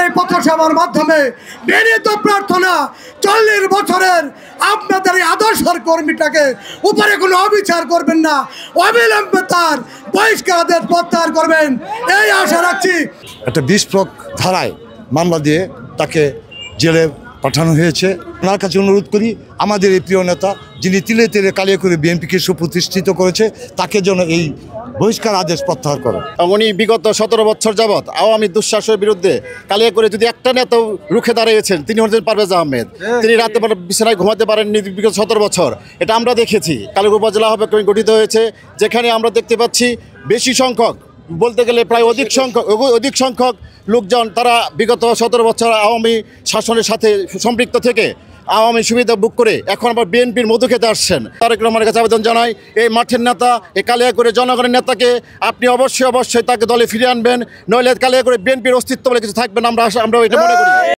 এই পথসভার মাধ্যমে বিনীত প্রার্থনা 40 বছরের আপনাদের এই আদর্শের কর্মীটাকে উপরে কোনো অবিচার করবেন না, অবিলম্বে তার বহিষ্কারাদেশ প্রত্যাহার করবেন এই আশা রাখছি। একটা বিস্ফোরক ধারায় মামলা দিয়ে তাকে জেলে পাঠানো হয়েছে। ওনার কাছে অনুরোধ করি আমাদের এই প্রিয় নেতা যিনি তিলে তিলে কালিয়াকৈরে বিএনপিকে সুপ্রতিষ্ঠিত করেছে তাকে যেন এই বহিষ্কার আদেশ প্রত্যাহার করে। উনি বিগত 17 বছর যাবৎ আওয়ামী দুঃশাসনের বিরুদ্ধে কালিয়াকৈরে যদি একটা নেতাও রুখে দাঁড়িয়েছেন তিনি হচ্ছেন পারভেজ আহমেদ। তিনি রাতে বিছানায় ঘুমাতে পারেননি বিগত 17 বছর, এটা আমরা দেখেছি। কালিয়াকৈর উপজেলা আহ্বায়ক কমিটি গঠিত হয়েছে যেখানে আমরা দেখতে পাচ্ছি বেশি সংখ্যক, বলতে গেলে প্রায় অধিক সংখ্যক লোকজন তারা বিগত 17 বছর আওয়ামী শাসনের সাথে সম্পৃক্ত থেকে আওয়ামী সুবিধা বুক করে এখন আবার বিএনপির মধু খেতে আসছেন। তারেক রহমানের কাছে আবেদন জানাই, এই মাঠের নেতা, এই কালিয়াকৈরে জনগণের নেতাকে আপনি অবশ্যই তাকে দলে ফিরিয়ে আনবেন, নইলে কালিয়াকৈরে বিএনপির অস্তিত্ব বলে কিছু থাকবে না। আমরা এটা মনে করি।